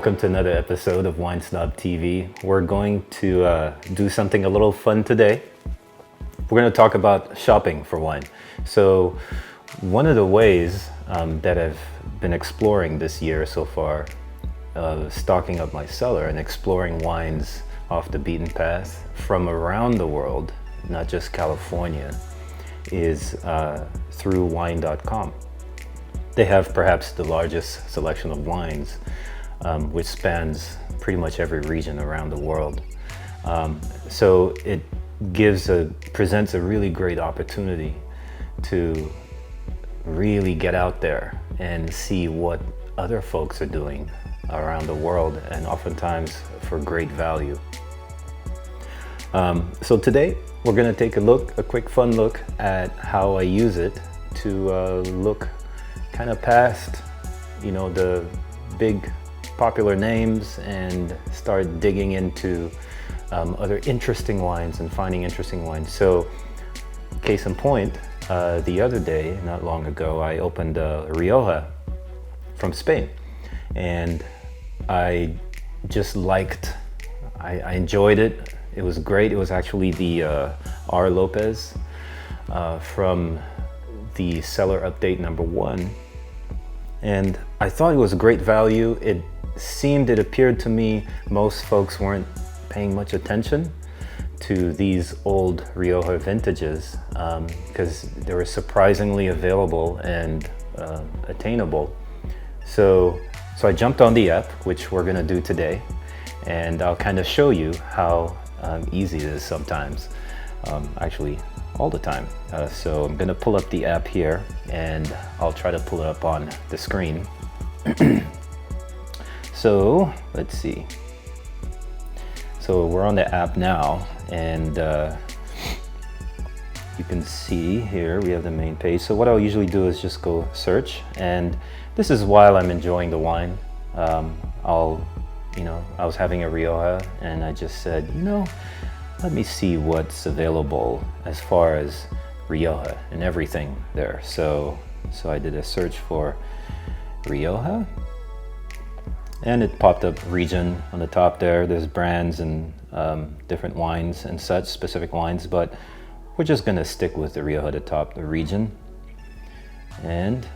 welcome to another episode of Wine Snob TV. We're going to do something a little fun today. We're going to talk about shopping for wine. So one of the ways that I've been exploring this year so far, stocking up my cellar and exploring wines off the beaten path from around the world, not just California, is through wine.com. They have perhaps the largest selection of wines, which spans pretty much every region around the world. So it presents a really great opportunity to really get out there and see what other folks are doing around the world, and oftentimes for great value. So today we're going to take a quick fun look at how I use it to look kind of past, the big popular names and start digging into other interesting wines and finding interesting wines. So, case in point, the other day, not long ago, I opened a Rioja from Spain, and I just I enjoyed it. It was great. It was actually the R. Lopez from the Cellar Update #1. And I thought it was a great value. It appeared to me most folks weren't paying much attention to these old Rioja vintages because they were surprisingly available and attainable. So I jumped on the app, which we're gonna do today, and I'll kind of show you how easy it is sometimes, actually all the time. So I'm gonna pull up the app here, and I'll try to pull it up on the screen. So let's see. So we're on the app now, and you can see here we have the main page. So what I'll usually do is just go search, and this is while I'm enjoying the wine. I was having a Rioja, and I just said, let me see what's available as far as Rioja and everything there. So I did a search for Rioja, and it popped up region on the top there. There's brands and different wines and such, specific wines, but we're just gonna stick with the Rioja at the top, the region. And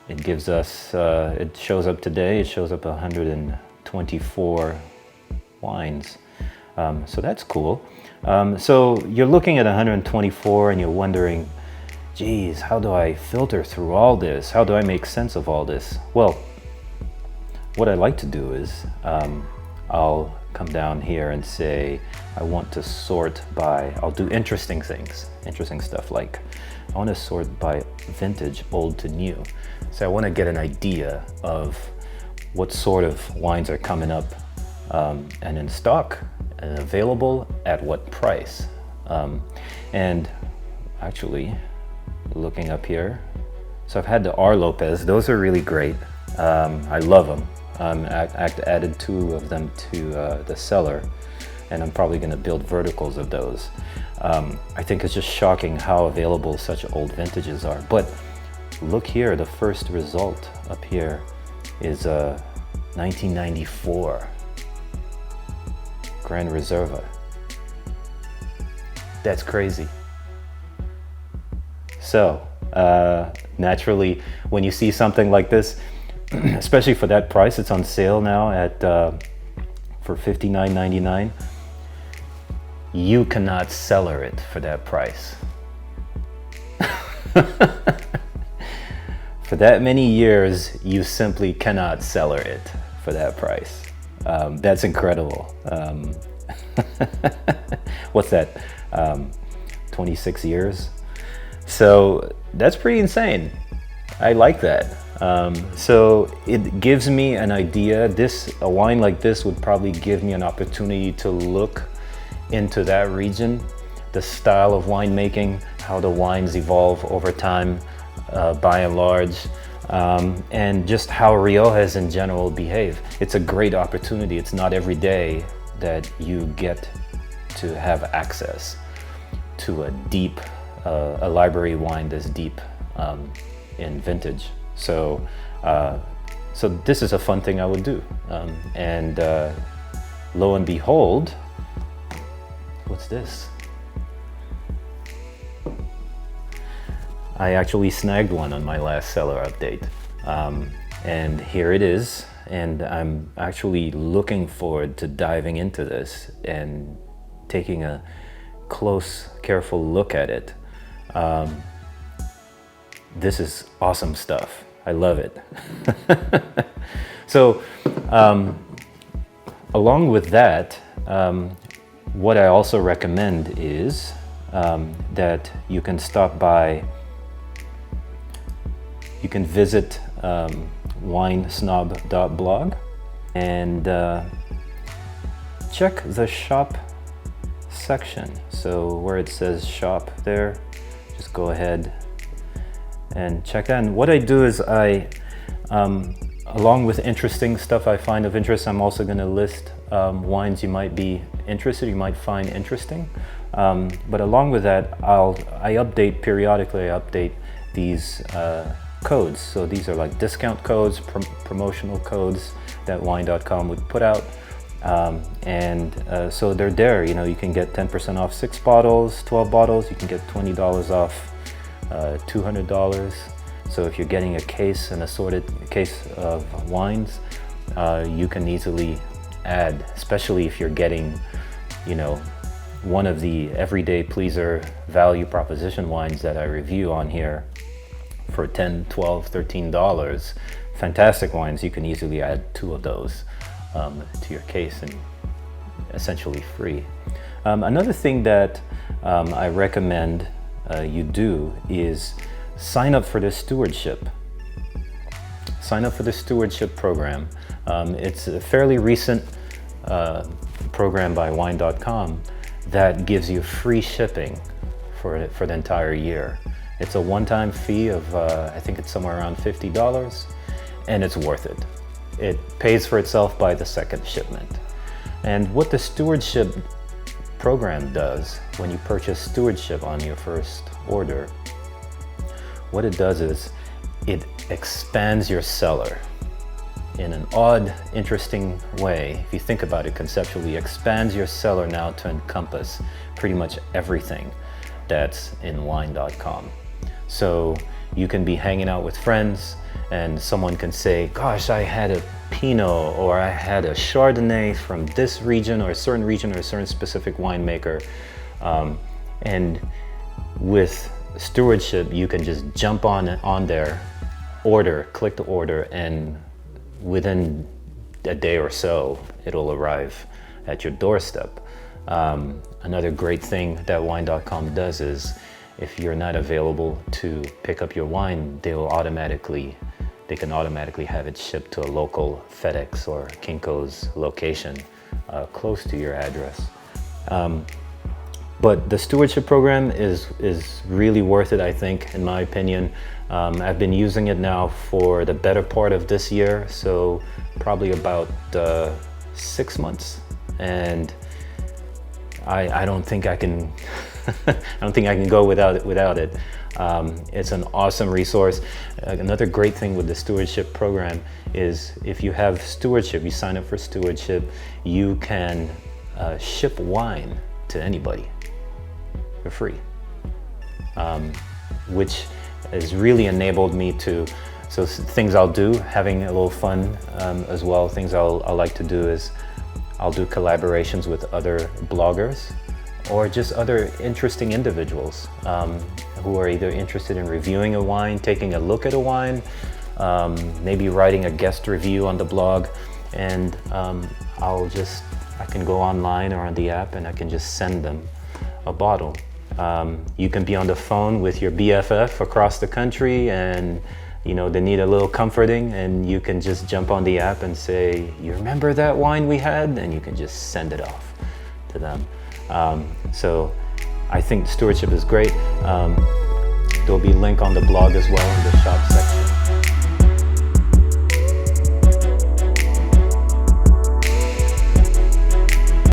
it gives us, it shows up today, it shows up 124 wines. So that's cool. So you're looking at 124 and you're wondering, geez, how do I filter through all this? How do I make sense of all this? Well, what I like to do is I'll come down here and say I want to sort by, I'll do interesting stuff, like I want to sort by vintage, old to new. So I want to get an idea of what sort of wines are coming up and in stock and available at what price. And actually, looking up here, so I've had the R. Lopez. Those are really great. I love them. I added 2 of them to the cellar, and I'm probably going to build verticals of those. I think it's just shocking how available such old vintages are. But look here, the first result up here is 1994 Gran Reserva. That's crazy. So naturally, when you see something like this, especially for that price, it's on sale now at for $59.99. You cannot cellar it for that price. For that many years, you simply cannot cellar it for that price. That's incredible. What's that? 26 years? So that's pretty insane. I like that. So it gives me an idea. A wine like this would probably give me an opportunity to look into that region, the style of winemaking, how the wines evolve over time, by and large, and just how Riojas in general behave. It's a great opportunity. It's not every day that you get to have access to a library wine this deep in vintage. So so this is a fun thing I would do. And lo and behold, what's this? I actually snagged one on my last seller update. And here it is. And I'm actually looking forward to diving into this and taking a close, careful look at it. This is awesome stuff. I love it. So, along with that, what I also recommend is that you can stop by, you can visit winesnob.blog and check the shop section. So where it says shop there, just go ahead and check that. And what I do is I, along with interesting stuff I find of interest, I'm also going to list wines you might be interested, you might find interesting. But along with that, I update periodically, I update these codes. So these are like discount codes, promotional codes that wine.com would put out. So they're there, you know, you can get 10% off 6 bottles, 12 bottles, you can get $20 off $200. So if you're getting a case, an assorted case of wines, you can easily add, especially if you're getting, you know, one of the everyday pleaser value proposition wines that I review on here for $10, $12, $13. Fantastic wines, you can easily add 2 of those to your case and essentially free. Another thing that I recommend you do is sign up for the Stewardship. Sign up for the Stewardship program. It's a fairly recent program by wine.com that gives you free shipping for the entire year. It's a one-time fee of, I think it's somewhere around $50, and it's worth it. It pays for itself by the second shipment. And what the Stewardship program does when you purchase Stewardship on your first order, what it does is it expands your cellar in an odd, interesting way. If you think about it conceptually, expands your cellar now to encompass pretty much everything that's in wine.com. So you can be hanging out with friends and someone can say, gosh, I had a Pinot or I had a Chardonnay from this region or a certain specific winemaker. And with Stewardship, you can just jump on there, click the order, and within a day or so, it'll arrive at your doorstep. Another great thing that wine.com does is if you're not available to pick up your wine, they can automatically have it shipped to a local FedEx or Kinko's location close to your address. But the Stewardship program is really worth it, I think, in my opinion. I've been using it now for the better part of this year, so probably about 6 months, and I don't think I can go without it. It's an awesome resource. Another great thing with the Stewardship program is if you have Stewardship, you sign up for Stewardship, you can ship wine to anybody for free, which has really enabled me to, so things I'll do, having a little fun as well. Things I'll like to do is I'll do collaborations with other bloggers or just other interesting individuals who are either interested in reviewing a wine, taking a look at a wine, maybe writing a guest review on the blog, and I can go online or on the app and I can just send them a bottle. You can be on the phone with your BFF across the country and you know they need a little comforting, and you can just jump on the app and say, you remember that wine we had? And you can just send it off to them. So I think Stewardship is great. There'll be a link on the blog as well in the shop section.